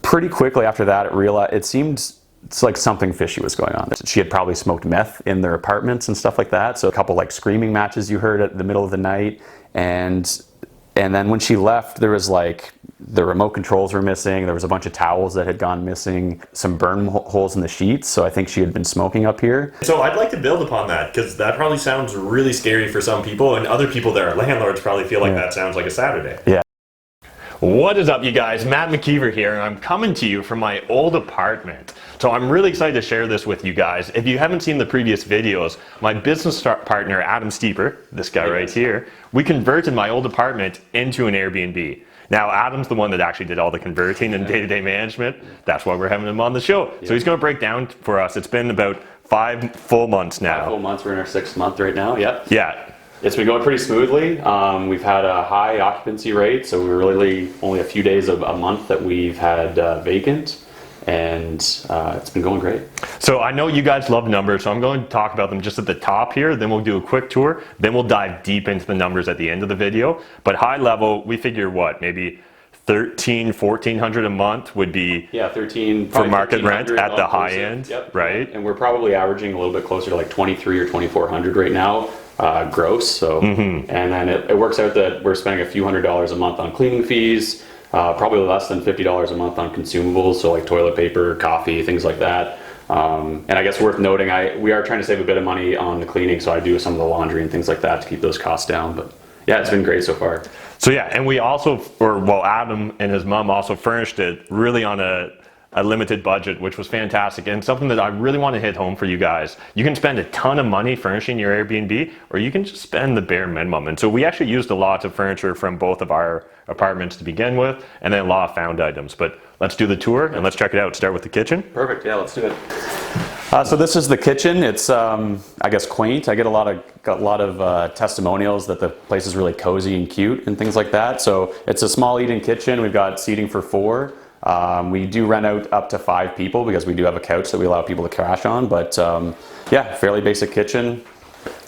pretty quickly after that, it seemed it's like something fishy was going on. She had probably smoked meth in their apartments and stuff like that. So a couple like screaming matches you heard at the middle of the night. And then when she left, there was like the remote controls were missing. There was a bunch of towels that had gone missing, some burn holes in the sheets. So I think she had been smoking up here. So I'd like to build upon that, because that probably sounds really scary for some people, and other people that are landlords probably feel like that sounds like a Saturday. Yeah. What is up, you guys? Matt McKeever here, and I'm coming to you from my old apartment. So I'm really excited to share this with you guys. If you haven't seen the previous videos, my business partner, Adam Steeper, this guy right here, we converted my old apartment into an Airbnb. Now, Adam's the one that actually did all the converting and day-to-day management. That's why we're having him on the show. So he's going to break down for us. It's been about 5 full months now. 5 full months. We're in our 6th month right now. Yep. Yeah. It's been going pretty smoothly. We've had a high occupancy rate, so we're really only a few days of a month that we've had vacant, and it's been going great. So I know you guys love numbers, so I'm going to talk about them just at the top here, then we'll do a quick tour, then we'll dive deep into the numbers at the end of the video. But high level, we figure what, maybe $1,400 a month would be 13 for market rent at the high end, right? And we're probably averaging a little bit closer to like 23 or 2,400 right now. Gross, so and then it works out that we're spending a few $100s a month on cleaning fees, probably less than $50 a month on consumables, so like toilet paper, coffee, things like that. And I guess worth noting, we are trying to save a bit of money on the cleaning, so I do some of the laundry and things like that to keep those costs down. But yeah, it's been great so far. So yeah, and we also, Adam and his mom also furnished it really on a limited budget, which was fantastic, and something that I really want to hit home for you guys. You can spend a ton of money furnishing your Airbnb, or you can just spend the bare minimum. And so we actually used a lot of furniture from both of our apartments to begin with, and then a lot of found items. But let's do the tour and let's check it out. Start with the kitchen. Perfect, yeah, let's do it. So this is the kitchen. It's, I guess, quaint. I get a lot of testimonials that the place is really cozy and cute and things like that. So it's a small eat-in kitchen. We've got seating for 4. We do rent out up to 5 people because we do have a couch that we allow people to crash on, but yeah, fairly basic kitchen.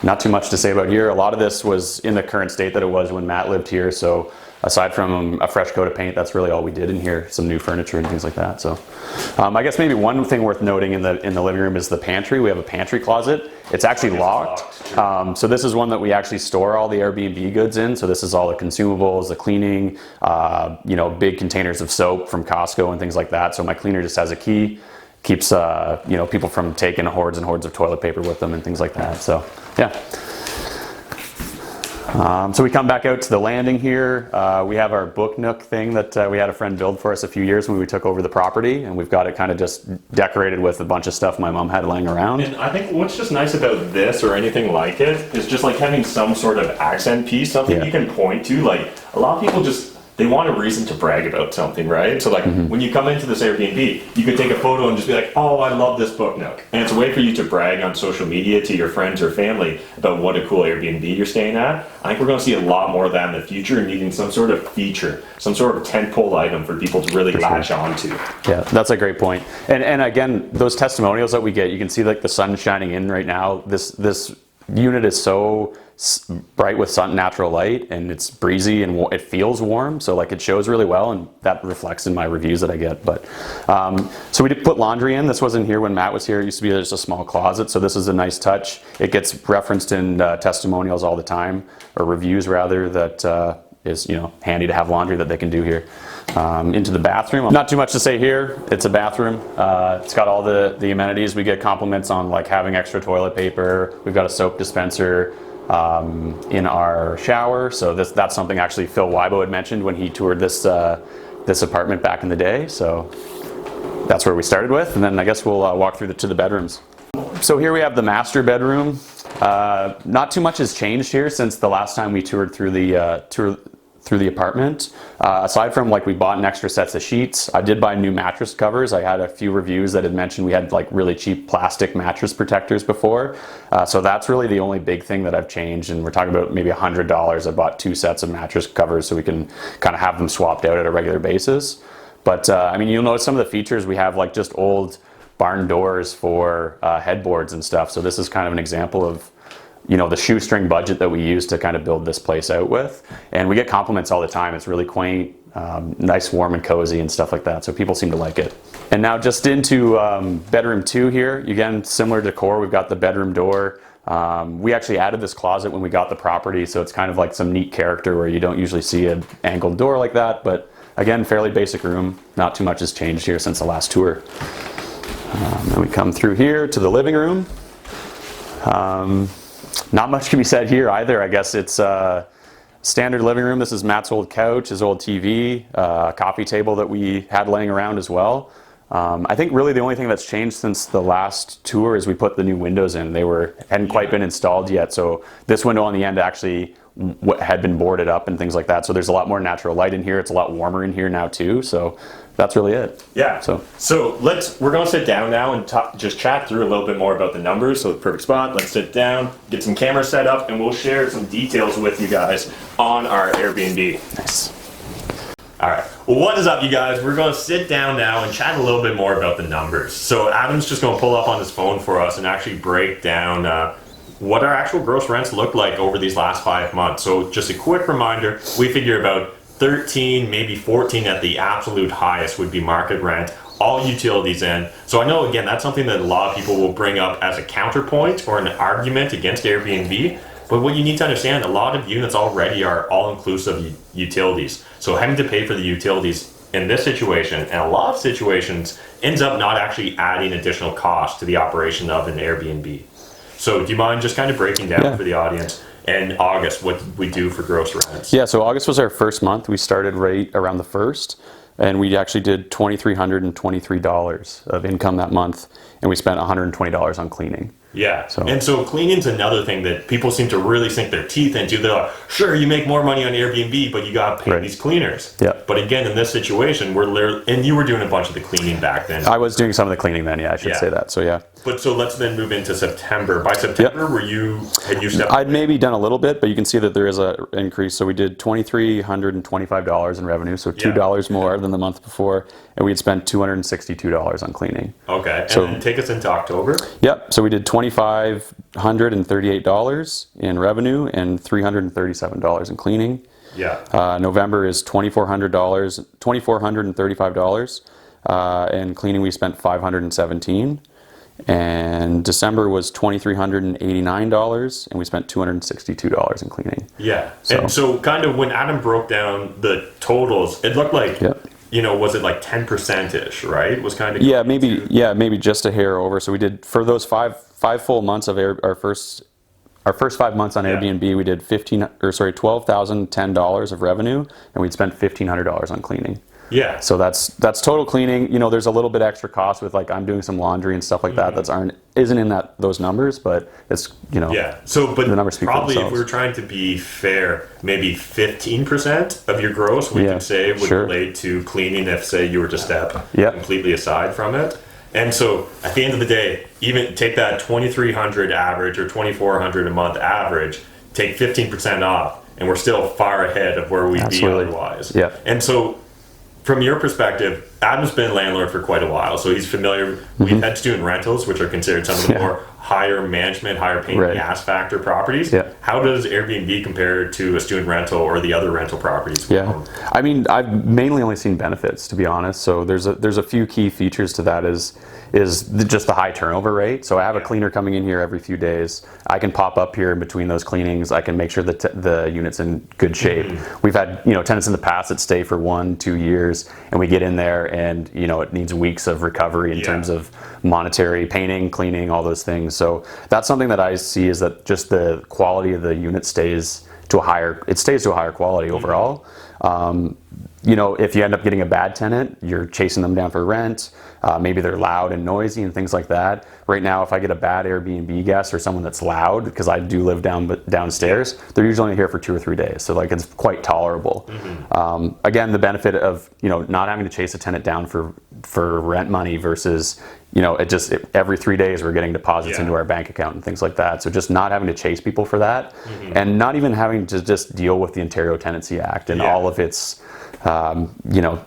Not too much to say about here. A lot of this was in the current state that it was when Matt lived here, so aside from a fresh coat of paint, that's really all we did in here, some new furniture and things like that. So I guess maybe one thing worth noting in the living room is the pantry. We have a pantry closet. It's actually locked. So this is one that we actually store all the Airbnb goods in. So this is all the consumables, the cleaning, you know, big containers of soap from Costco and things like that. So my cleaner just has a key, keeps you know, people from taking hordes and hordes of toilet paper with them and things like that. So yeah. So we come back out to the landing here. We have our book nook thing that we had a friend build for us a few years when we took over the property, and we've got it kind of just decorated with a bunch of stuff my mom had laying around. And I think what's just nice about this or anything like it is just like having some sort of accent piece, something you can point to. Like a lot of people just, they want a reason to brag about something, right? So like when you come into this Airbnb, you can take a photo and just be like, oh, I love this book nook. And it's a way for you to brag on social media to your friends or family about what a cool Airbnb you're staying at. I think we're going to see a lot more of that in the future, and needing some sort of feature, some sort of tentpole item for people to really latch onto. Yeah, that's a great point. And again, those testimonials that we get, you can see like the sun shining in right now. This unit is so bright with natural light, and it's breezy and it feels warm, so like it shows really well, and that reflects in my reviews that I get. But so we did put laundry in. This wasn't here when Matt was here. It used to be just a small closet, so this is a nice touch. It gets referenced in testimonials all the time, or reviews rather, that is, you know, handy to have laundry that they can do here. Into the bathroom, not too much to say here. It's a bathroom. It's got all the amenities. We get compliments on like having extra toilet paper. We've got a soap dispenser in our shower, so that's something actually Phil Weibo had mentioned when he toured this apartment back in the day. So that's where we started with, and then I guess we'll walk through to the bedrooms. So here we have the master bedroom. Not too much has changed here since the last time we toured through the apartment. Aside from like we bought an extra sets of sheets, I did buy new mattress covers. I had a few reviews that had mentioned we had like really cheap plastic mattress protectors before. So that's really the only big thing that I've changed, and we're talking about maybe $100. I bought 2 sets of mattress covers so we can kind of have them swapped out at a regular basis. But I mean, you'll notice some of the features we have, like just old barn doors for headboards and stuff. So this is kind of an example of, you know, the shoestring budget that we use to kind of build this place out with. And we get compliments all the time. It's really quaint. nice, warm and cozy and stuff like that. So people seem to like it. And now just into bedroom 2 here. Again, similar decor. We've got the bedroom door. We actually added this closet when we got the property, so it's kind of like some neat character where you don't usually see an angled door like that. But again, fairly basic room. Not too much has changed here since the last tour. Then we come through here to the living room. Not much can be said here either. I guess it's standard living room. This is Matt's old couch, his old TV, coffee table that we had laying around as well. I think really the only thing that's changed since the last tour is we put the new windows in. They hadn't quite been installed yet, so this window on the end actually had been boarded up and things like that. So there's a lot more natural light in here. It's a lot warmer in here now too. So that's really it. Yeah. So we're going to sit down now and just chat through a little bit more about the numbers. So the perfect spot. Let's sit down, get some cameras set up, and we'll share some details with you guys on our Airbnb. Nice. All right. Well, what is up, you guys? We're going to sit down now and chat a little bit more about the numbers. So Adam's just going to pull up on his phone for us and actually break down what our actual gross rents look like over these last 5 months. So just a quick reminder, we figure about 13, maybe 14 at the absolute highest would be market rent, all utilities in. So I know, again, that's something that a lot of people will bring up as a counterpoint or an argument against Airbnb. But what you need to understand, a lot of units already are all-inclusive utilities. So having to pay for the utilities in this situation, and a lot of situations, ends up not actually adding additional cost to the operation of an Airbnb. So do you mind just kind of breaking down for the audience in August what we do for gross rents? Yeah, so August was our first month. We started right around the 1st, and we actually did $2,323 of income that month, and we spent $120 on cleaning. Yeah, and so cleaning's another thing that people seem to really sink their teeth into. They're like, sure, you make more money on Airbnb, but you got to pay these cleaners. Yeah. But again, in this situation, and you were doing a bunch of the cleaning back then. I was doing some of the cleaning then, I should say that, so yeah. But so let's then move into September. By September, had you stepped I'd maybe done a little bit, but you can see that there is an increase. So we did $2,325 in revenue, so $2 more than the month before, and we had spent $262 on cleaning. Okay, and then take us into October. Yep, so we did $2,538 in revenue and $337 in cleaning. Yeah. November is $2,435, and cleaning we spent $517. And December was $2,389, and we spent $262 in cleaning. Yeah, and so kind of when Adam broke down the totals, it looked like, was it like 10%-ish, right? Was kind of maybe just a hair over. So we did, for those five full months of our first 5 months on Airbnb, we did $12,010 of revenue, and we'd spent $1,500 on cleaning. Yeah. So that's total cleaning. There's a little bit extra cost with, like, I'm doing some laundry and stuff like that isn't in those numbers, but it's Yeah. So but the numbers speak probably for if themselves. we were trying to be fair, maybe 15% of your gross we could say would relate to cleaning if, say, you were to step completely aside from it. And so at the end of the day, even take that $2,300 average or $2,400 a month average, take 15% off, and we're still far ahead of where we'd be otherwise. Yeah. And so from your perspective, Adam's been a landlord for quite a while, so he's familiar. We've had student rentals, which are considered some of the more higher management, higher paying gas factor properties. Yeah. How does Airbnb compare to a student rental or the other rental properties? I mean, I've mainly only seen benefits, to be honest. So there's a few key features to that is just the high turnover rate. So I have a cleaner coming in here every few days. I can pop up here in between those cleanings. I can make sure that the unit's in good shape. We've had tenants in the past that stay for 1-2 years, and we get in there and it needs weeks of recovery in terms of monetary, painting, cleaning, all those things. So that's something that I see, is that just the quality of the unit stays to a higher quality overall. If you end up getting a bad tenant, you're chasing them down for rent. Maybe they're loud and noisy and things like that. Right now, if I get a bad Airbnb guest or someone that's loud, because I do live downstairs, they're usually only here for 2 or 3 days. So it's quite tolerable. Again, the benefit of not having to chase a tenant down for rent money versus every 3 days we're getting deposits into our bank account and things like that. So just not having to chase people for that, and not even having to just deal with the Ontario Tenancy Act and all of its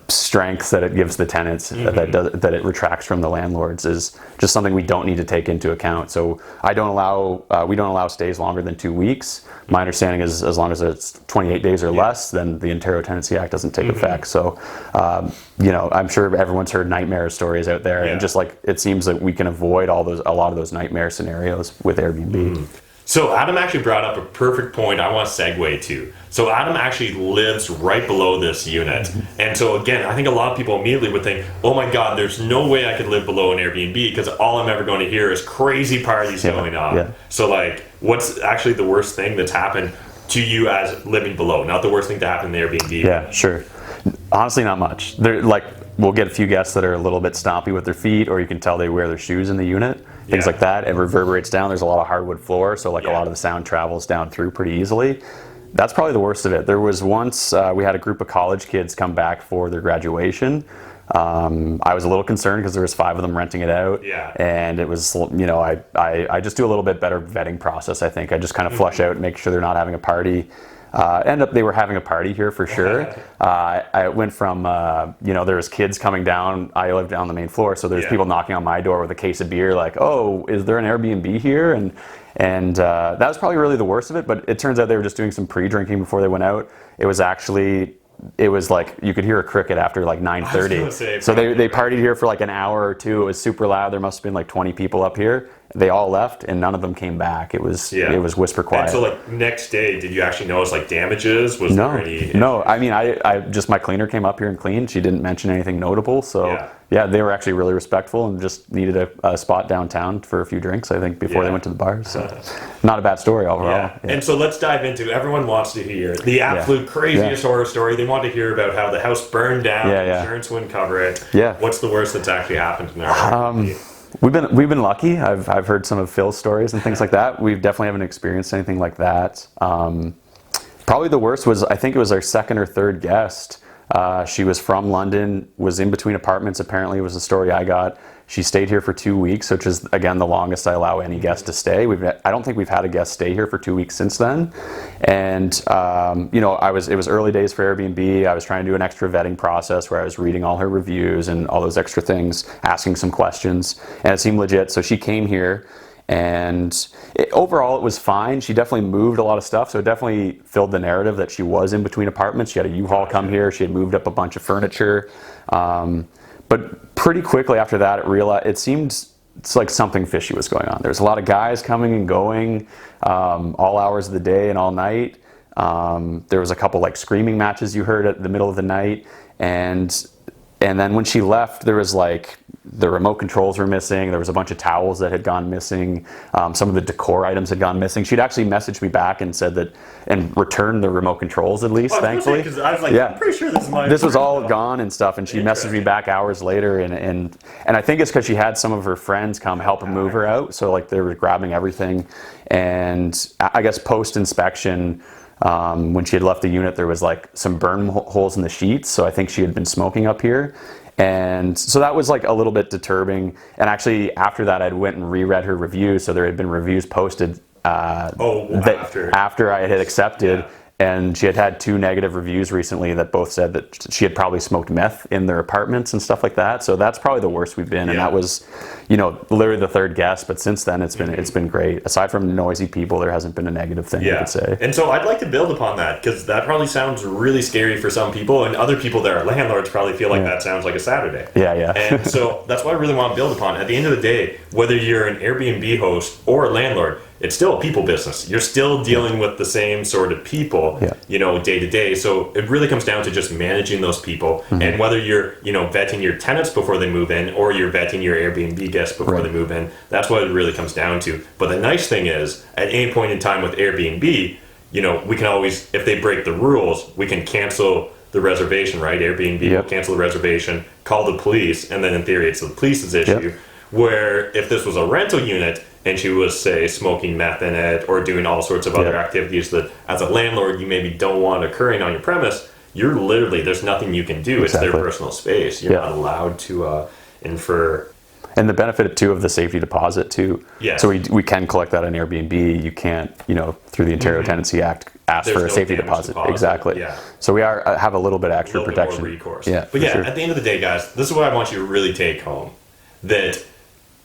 strength that it gives the tenants, that it retracts from the landlords, is just something we don't need to take into account. So we don't allow stays longer than 2 weeks. My understanding is as long as it's 28 days or less, then the Ontario Tenancy Act doesn't take effect. So, I'm sure everyone's heard nightmare stories out there, and just like it seems that we can avoid a lot of those nightmare scenarios with Airbnb. So Adam actually brought up a perfect point I want to segue to. So Adam actually lives right below this unit. And so again, I think a lot of people immediately would think, oh my God, there's no way I could live below an Airbnb because all I'm ever going to hear is crazy parties going on. Yeah. So like, what's actually the worst thing that's happened to you as living below? Not the worst thing to happen in the Airbnb. Yeah, sure. Honestly, not much. We'll get a few guests that are a little bit stompy with their feet, or you can tell they wear their shoes in the unit. Things like that. It reverberates down. There's a lot of hardwood floor, so a lot of the sound travels down through pretty easily. That's probably the worst of it. There was once we had a group of college kids come back for their graduation. I was a little concerned because there was 5 of them renting it out, and it was, I just do a little bit better vetting process. I think I just kind of flush out and make sure they're not having a party. They were having a party here for sure. I went from, there was kids coming down. I lived down the main floor, so there's people knocking on my door with a case of beer, like, oh, is there an Airbnb here? And that was probably really the worst of it, but it turns out they were just doing some pre-drinking before they went out. It was like you could hear a cricket after like 9:30. So they partied here for like an hour or two. It was super loud. There must have been like 20 people up here. They all left and none of them came back. It was whisper quiet. And so like next day, did you actually notice like damages? Was there any? No. I mean, I just, my cleaner came up here and cleaned. She didn't mention anything notable. So they were actually really respectful and just needed a spot downtown for a few drinks, I think, before they went to the bar. So not a bad story overall. And so let's dive into, everyone wants to hear the absolute craziest horror story. They want to hear about how the house burned down, insurance wouldn't cover it. What's the worst that's actually happened in our We've been lucky. I've heard some of Phil's stories and things like that. We definitely haven't experienced anything like that. Probably the worst was, I think it was our second or third guest. She was from London, was in between apartments, apparently was the story I got. She stayed here for 2 weeks, which is, again, the longest I allow any guest to stay. I don't think we've had a guest stay here for 2 weeks since then. And, it was early days for Airbnb. I was trying to do an extra vetting process where I was reading all her reviews and all those extra things, asking some questions, and it seemed legit. So she came here, and overall it was fine. She definitely moved a lot of stuff, so it definitely filled the narrative that she was in between apartments. She had a U-Haul come here. She had moved up a bunch of furniture. But pretty quickly after that, it seemed like something fishy was going on. There was a lot of guys coming and going all hours of the day and all night. There was a couple like screaming matches you heard at the middle of the night. And then when she left, there was like the remote controls were missing. There was a bunch of towels that had gone missing. Some of the decor items had gone missing. She'd actually messaged me back and said that, and returned the remote controls at least, thankfully. I was like, I'm pretty sure this is mine. This was all gone and stuff, and she messaged me back hours later, and I think it's because she had some of her friends come help her move her out, so like they were grabbing everything, and I guess post-inspection, when she had left the unit, there was like some burn holes in the sheets, so I think she had been smoking up here. And so that was like a little bit disturbing. And actually after that, I went and reread her reviews. So there had been reviews posted after I had accepted. And she had 2 negative reviews recently that both said that she had probably smoked meth in their apartments and stuff like that. So that's probably the worst we've been. And that was, literally the third guest. But since then, it's been great. Aside from noisy people, there hasn't been a negative thing, I could say. And so I'd like to build upon that, because that probably sounds really scary for some people, and other people that are landlords probably feel like that sounds like a Saturday. And so that's what I really want to build upon. At the end of the day, whether you're an Airbnb host or a landlord, it's still a people business. You're still dealing with the same sort of people, day to day. So it really comes down to just managing those people. And whether you're, vetting your tenants before they move in, or you're vetting your Airbnb guests before they move in, that's what it really comes down to. But the nice thing is, at any point in time with Airbnb, we can always, if they break the rules, we can cancel the reservation, right? Airbnb will cancel the reservation, call the police, and then in theory it's the police's issue. Where if this was a rental unit and she was, say, smoking meth in it or doing all sorts of other activities that as a landlord you maybe don't want occurring on your premise, you're literally, there's nothing you can do. It's their personal space. You're not allowed to infer. And the benefit too of the safety deposit too. Yeah. So we can collect that on Airbnb. You can't, through the Ontario Tenancy Act, ask There's for a no safety damage deposit. deposit. Exactly. Yeah. So we have a little bit extra a little protection. bit more recourse. Yeah. But for yeah, sure. at the end of the day, guys, this is what I want you to really take home. That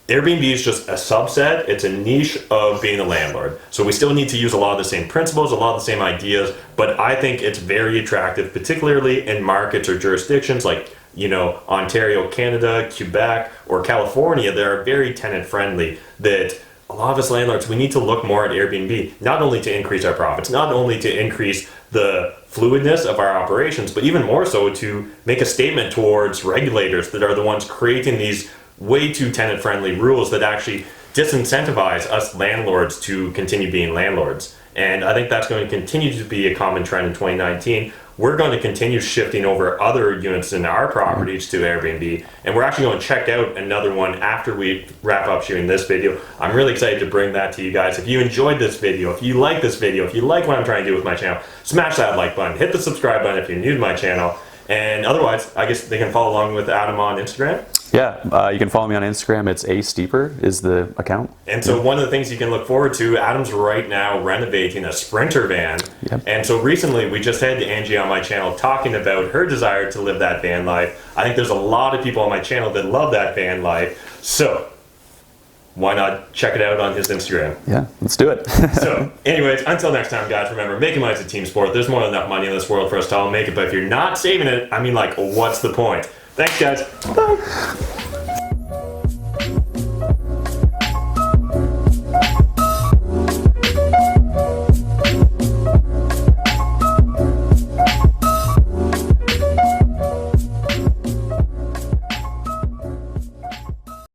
Airbnb is just a subset. It's a niche of being a landlord. So we still need to use a lot of the same principles, a lot of the same ideas, but I think it's very attractive, particularly in markets or jurisdictions like, Ontario, Canada, Quebec, or California that are very tenant friendly, that a lot of us landlords, we need to look more at Airbnb, not only to increase our profits, not only to increase the fluidness of our operations, but even more so to make a statement towards regulators that are the ones creating these way too tenant-friendly rules that actually disincentivize us landlords to continue being landlords. And I think that's going to continue to be a common trend in 2019. We're going to continue shifting over other units in our properties to Airbnb, and we're actually going to check out another one after we wrap up shooting this video. I'm really excited to bring that to you guys. If you enjoyed this video, if you like this video, if you like what I'm trying to do with my channel, smash that like button, hit the subscribe button if you're new to my channel, and otherwise, I guess they can follow along with Adam on Instagram. Yeah, you can follow me on Instagram. It's A-Steeper is the account. And so one of the things you can look forward to, Adam's right now renovating a Sprinter van. Yep. And so recently we just had Angie on my channel talking about her desire to live that van life. I think there's a lot of people on my channel that love that van life. So why not check it out on his Instagram? Yeah, let's do it. So anyways, until next time, guys, remember, making money is a team sport. There's more than enough money in this world for us to all make it. But if you're not saving it, what's the point? Thanks, guys. Bye.